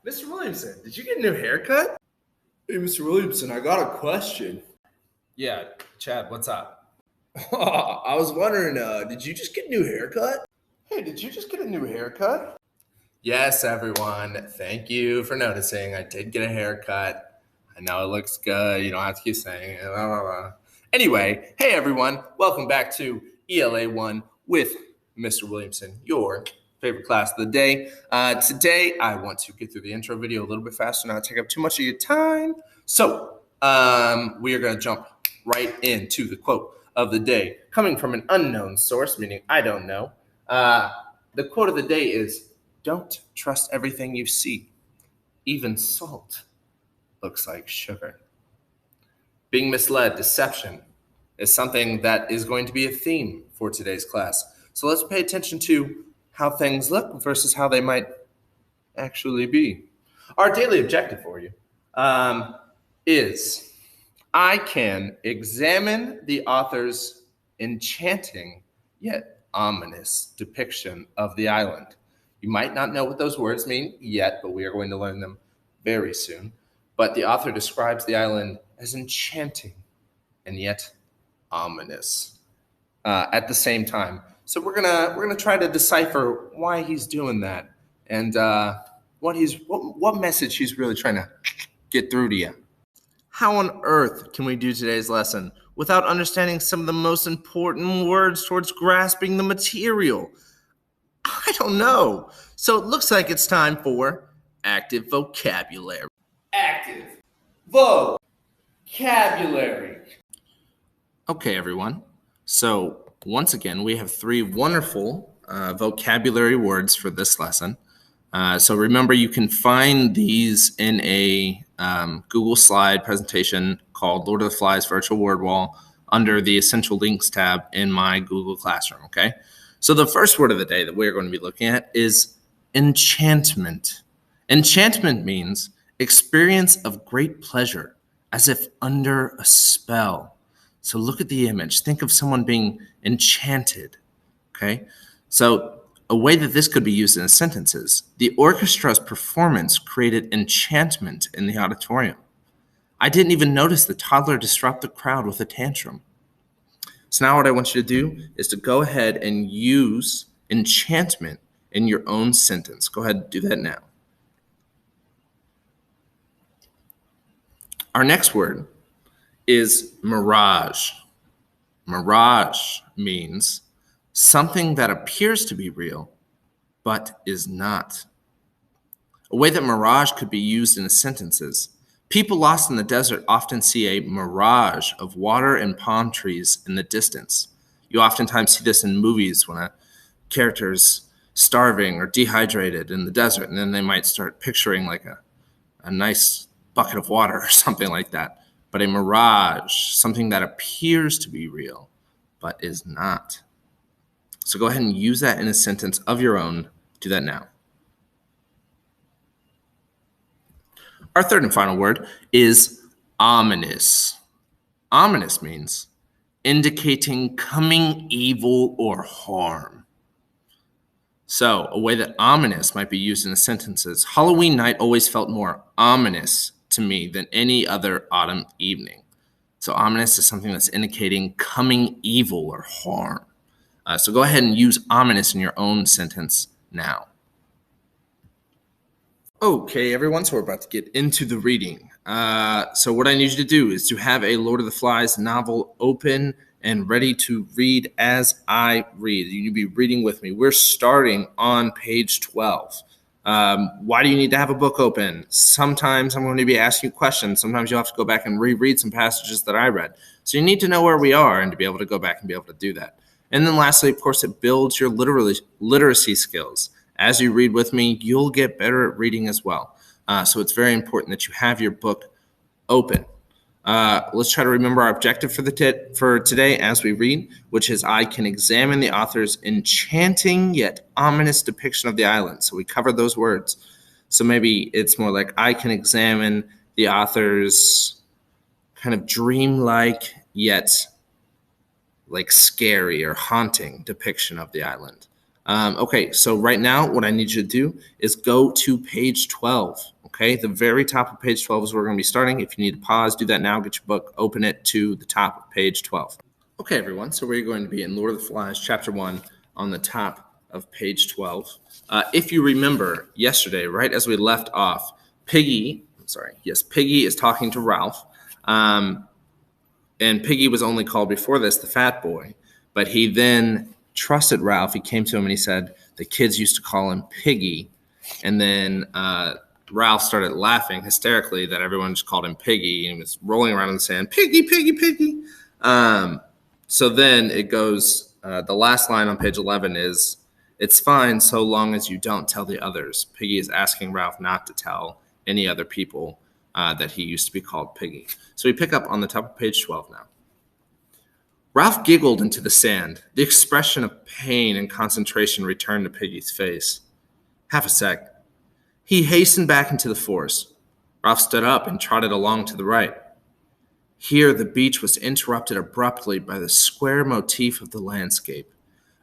Mr. Williamson, did you get a new haircut? Hey, Mr. Williamson, I got a question. Yeah, Chad, what's up? I was wondering, did you just get a new haircut? Hey, did you just get a new haircut? Yes, everyone. Thank you for noticing. I did get a haircut. I know it looks good. You don't have to keep saying it. Blah, blah, blah. Anyway, hey, everyone. Welcome back to ELA 1 with Mr. Williamson, your favorite class of the day. Today, I want to get through the intro video a little bit faster, not take up too much of your time. So, we are going to jump right into the quote of the day, coming from an unknown source, meaning I don't know. The quote of the day is, "Don't trust everything you see. Even salt looks like sugar." Being misled, deception, is something that is going to be a theme for today's class. So let's pay attention to how things look versus how they might actually be. Our daily objective for you is I can examine the author's enchanting yet ominous depiction of the island. You might not know what those words mean yet, but we are going to learn them very soon. But the author describes the island as enchanting and yet ominous at the same time. So we're gonna try to decipher why he's doing that and what message he's really trying to get through to you. How on earth can we do today's lesson without understanding some of the most important words towards grasping the material? I don't know. So it looks like it's time for active vocabulary. Active vocabulary. Okay, everyone. So once again, we have three wonderful vocabulary words for this lesson. So remember, you can find these in a Google slide presentation called Lord of the Flies Virtual Word Wall under the Essential Links tab in my Google Classroom, okay? So the first word of the day that we're going to be looking at is enchantment. Enchantment means experience of great pleasure, as if under a spell. So look at the image. Think of someone being enchanted, okay? So a way that this could be used in a sentence is, the orchestra's performance created enchantment in the auditorium. I didn't even notice the toddler disrupt the crowd with a tantrum. So now what I want you to do is to go ahead and use enchantment in your own sentence. Go ahead and do that now. Our next word is mirage. Mirage means something that appears to be real, but is not. A way that mirage could be used in a sentence is, people lost in the desert often see a mirage of water and palm trees in the distance. You oftentimes see this in movies when a character is starving or dehydrated in the desert, and then they might start picturing like a nice bucket of water or something like that. But a mirage, something that appears to be real, but is not. So go ahead and use that in a sentence of your own. Do that now. Our third and final word is ominous. Ominous means indicating coming evil or harm. So a way that ominous might be used in a sentence is, Halloween night always felt more ominous to me than any other autumn evening. So ominous is something that's indicating coming evil or harm. So go ahead and use ominous in your own sentence now. Okay, everyone, so we're about to get into the reading. So what I need you to do is to have a Lord of the Flies novel open and ready to read as I read. You need to be reading with me. We're starting on page 12. Why do you need to have a book open? Sometimes I'm going to be asking you questions. Sometimes you'll have to go back and reread some passages that I read. So you need to know where we are and to be able to go back and be able to do that. And then lastly, of course, it builds your literacy skills. As you read with me, you'll get better at reading as well. So it's very important that you have your book open. Let's try to remember our objective for today as we read, which is I can examine the author's enchanting yet ominous depiction of the island. So we covered those words. So maybe it's more like I can examine the author's kind of dreamlike yet like scary or haunting depiction of the island. Okay, so right now, what I need you to do is go to page 12. Okay, the very top of page 12 is where we're going to be starting. If you need to pause, do that now. Get your book, open it to the top of page 12. Okay, everyone, so we're going to be in Lord of the Flies, chapter 1, on the top of page 12. If you remember yesterday, right as we left off, Piggy is talking to Ralph. And Piggy was only called before this the fat boy, but he then trusted Ralph. He came to him and he said the kids used to call him Piggy. And then Ralph started laughing hysterically that everyone just called him Piggy, and he was rolling around in the sand, Piggy, Piggy, Piggy. So then it goes, the last line on page 11 is, it's fine so long as you don't tell the others. Piggy is asking Ralph not to tell any other people that he used to be called Piggy. So we pick up on the top of page 12 now. Ralph giggled into the sand. The expression of pain and concentration returned to Piggy's face. Half a sec. He hastened back into the forest. Ralph stood up and trotted along to the right. Here the beach was interrupted abruptly by the square motif of the landscape.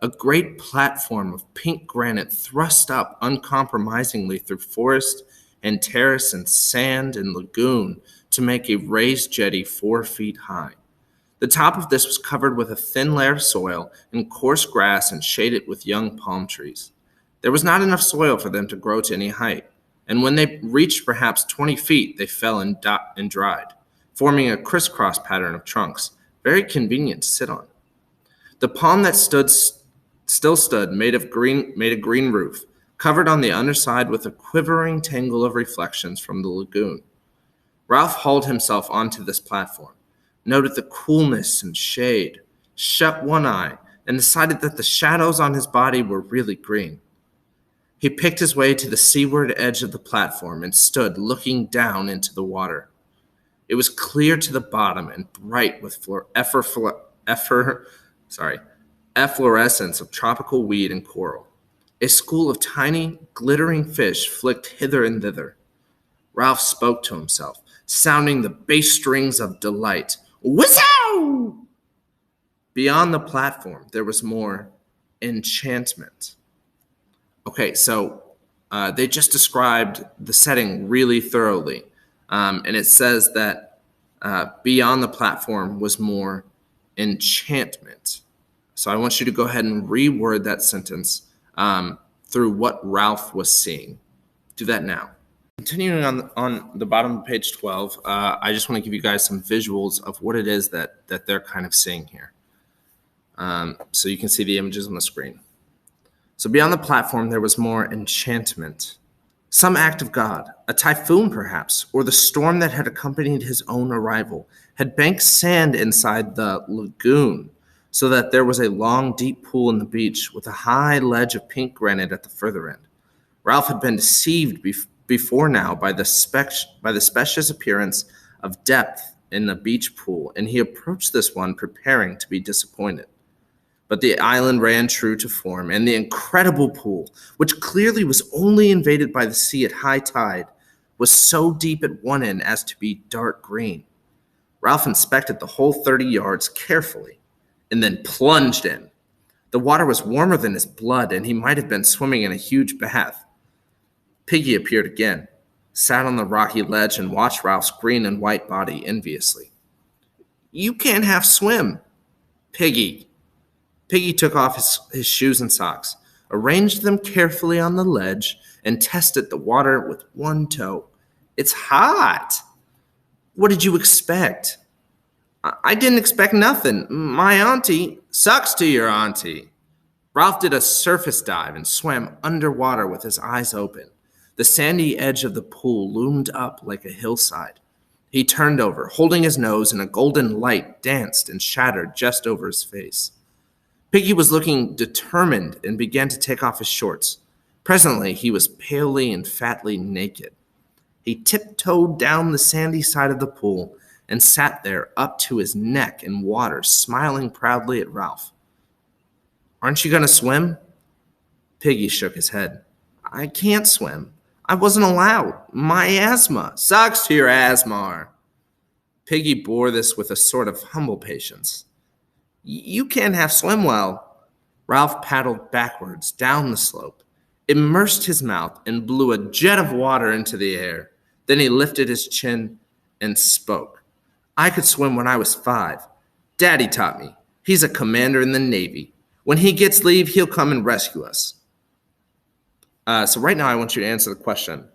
A great platform of pink granite thrust up uncompromisingly through forest and terrace and sand and lagoon to make a raised jetty 4 feet high. The top of this was covered with a thin layer of soil and coarse grass and shaded with young palm trees. There was not enough soil for them to grow to any height, and when they reached perhaps 20 feet, they fell and dried, forming a crisscross pattern of trunks, very convenient to sit on. The palm that still stood made a green roof, covered on the underside with a quivering tangle of reflections from the lagoon. Ralph hauled himself onto this platform, noted the coolness and shade, shut one eye, and decided that the shadows on his body were really green. He picked his way to the seaward edge of the platform and stood looking down into the water. It was clear to the bottom and bright with efflorescence of tropical weed and coral. A school of tiny, glittering fish flicked hither and thither. Ralph spoke to himself, sounding the bass strings of delight. Whizzow! Beyond the platform, there was more enchantment. Okay, so they just described the setting really thoroughly. And it says that beyond the platform was more enchantment. So I want you to go ahead and reword that sentence through what Ralph was seeing. Do that now. Continuing on the bottom of page 12, I just want to give you guys some visuals of what it is that they're kind of seeing here. So you can see the images on the screen. So beyond the platform, there was more enchantment. Some act of God, a typhoon perhaps, or the storm that had accompanied his own arrival, had banked sand inside the lagoon so that there was a long, deep pool in the beach with a high ledge of pink granite at the further end. Ralph had been deceived before now by the specious appearance of depth in the beach pool, and he approached this one preparing to be disappointed. But the island ran true to form, and the incredible pool, which clearly was only invaded by the sea at high tide, was so deep at one end as to be dark green. Ralph inspected the whole 30 yards carefully, and then plunged in. The water was warmer than his blood, and he might have been swimming in a huge bath. Piggy appeared again, sat on the rocky ledge, and watched Ralph's green and white body enviously. "You can't half swim, Piggy." Piggy took off his shoes and socks, arranged them carefully on the ledge, and tested the water with one toe. "It's hot." "What did you expect?" I didn't expect nothing. My auntie." "Sucks to your auntie." Ralph did a surface dive and swam underwater with his eyes open. The sandy edge of the pool loomed up like a hillside. He turned over, holding his nose, and a golden light danced and shattered just over his face. Piggy was looking determined and began to take off his shorts. Presently, he was palely and fatly naked. He tiptoed down the sandy side of the pool and sat there up to his neck in water, smiling proudly at Ralph. "Aren't you going to swim?" Piggy shook his head. "I can't swim. I wasn't allowed. My asthma." "Sucks to your asthma." Piggy bore this with a sort of humble patience. "You can't half swim well." Ralph paddled backwards down the slope, immersed his mouth, and blew a jet of water into the air. Then he lifted his chin and spoke. I could swim when I was 5. Daddy taught me. He's a commander in the Navy. When he gets leave, he'll come and rescue us. So right now I want you to answer the question.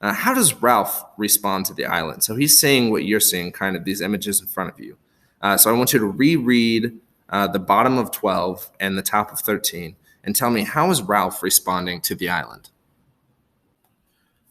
How does Ralph respond to the island? So he's seeing what you're seeing, kind of these images in front of you. So I want you to reread the bottom of 12 and the top of 13 and tell me, how is Ralph responding to the island?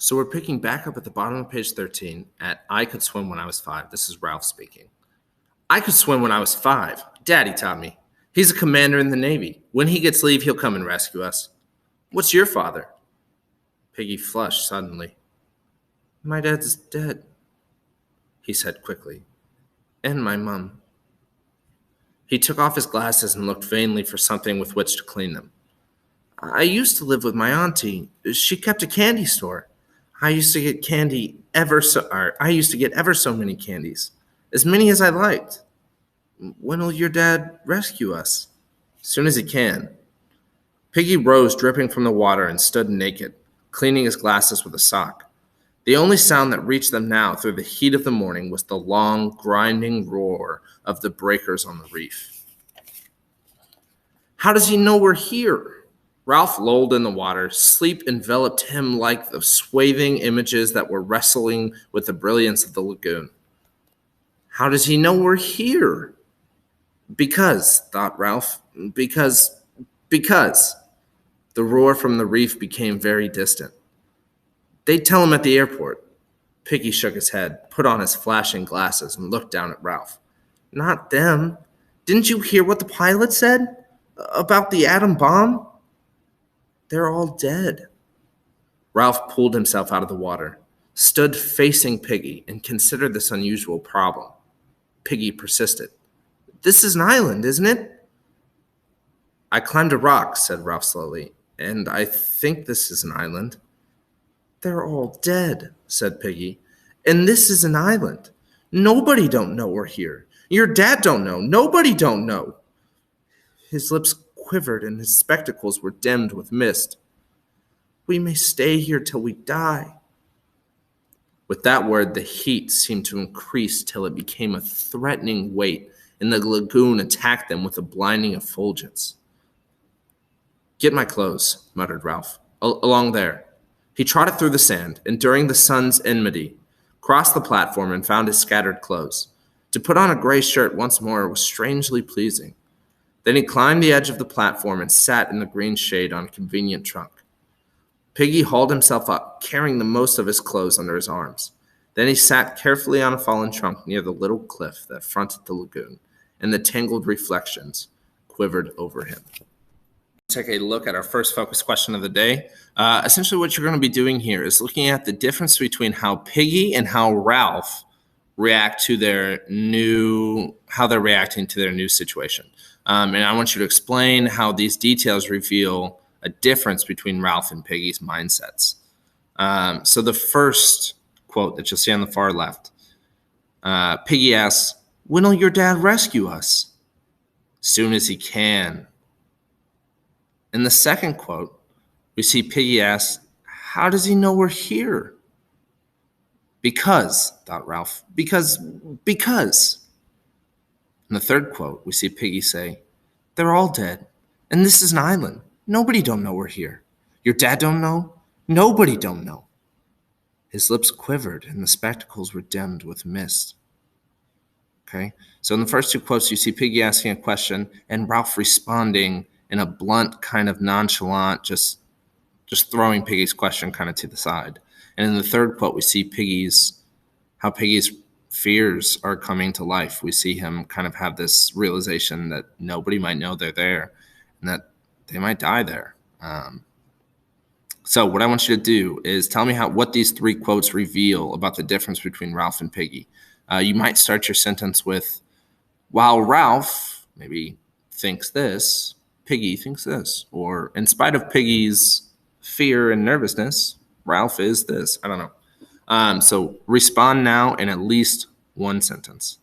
So we're picking back up at the bottom of page 13 at I could swim when I was 5. This is Ralph speaking. I could swim when I was 5. Daddy taught me. He's a commander in the Navy. When he gets leave, he'll come and rescue us. What's your father? Piggy flushed suddenly. My dad's dead, he said quickly. And my mum. He took off his glasses and looked vainly for something with which to clean them. I used to live with my auntie. She kept a candy store. I used to get ever so many candies, as many as I liked. When will your dad rescue us? As soon as he can. Piggy rose, dripping from the water, and stood naked, cleaning his glasses with a sock. The only sound that reached them now through the heat of the morning was the long, grinding roar of the breakers on the reef. How does he know we're here? Ralph lolled in the water. Sleep enveloped him like the swathing images that were wrestling with the brilliance of the lagoon. How does he know we're here? Because, thought Ralph, because. The roar from the reef became very distant. They'd tell him at the airport. Piggy shook his head, put on his flashing glasses, and looked down at Ralph. Not them. Didn't you hear what the pilot said? About the atom bomb? They're all dead. Ralph pulled himself out of the water, stood facing Piggy, and considered this unusual problem. Piggy persisted. This is an island, isn't it? I climbed a rock, said Ralph slowly, and I think this is an island. They're all dead, said Piggy, and this is an island. Nobody don't know we're here. Your dad don't know. Nobody don't know. His lips quivered and his spectacles were dimmed with mist. We may stay here till we die. With that word, the heat seemed to increase till it became a threatening weight, and the lagoon attacked them with a blinding effulgence. Get my clothes, muttered Ralph. Along there. He trotted through the sand, enduring the sun's enmity, crossed the platform, and found his scattered clothes. To put on a gray shirt once more was strangely pleasing. Then he climbed the edge of the platform and sat in the green shade on a convenient trunk. Piggy hauled himself up, carrying the most of his clothes under his arms. Then he sat carefully on a fallen trunk near the little cliff that fronted the lagoon, and the tangled reflections quivered over him. Take a look at our first focus question of the day. Essentially what you're going to be doing here is looking at the difference between how Piggy and how Ralph react to how they're reacting to their new situation. And I want you to explain how these details reveal a difference between Ralph and Piggy's mindsets. So the first quote that you'll see on the far left, Piggy asks, when will your dad rescue us? Soon as he can. In the second quote, we see Piggy ask, how does he know we're here? Because, thought Ralph, because. In the third quote, we see Piggy say, they're all dead, and this is an island. Nobody don't know we're here. Your dad don't know? Nobody don't know. His lips quivered, and the spectacles were dimmed with mist. Okay, so in the first two quotes, you see Piggy asking a question, and Ralph responding in a blunt, kind of nonchalant, just throwing Piggy's question kind of to the side. And in the third quote, we see how Piggy's fears are coming to life. We see him kind of have this realization that nobody might know they're there and that they might die there. So what I want you to do is tell me what these three quotes reveal about the difference between Ralph and Piggy. You might start your sentence with, while Ralph maybe thinks this, Piggy thinks this. Or in spite of Piggy's fear and nervousness, Ralph is this. I don't know. So respond now in at least one sentence.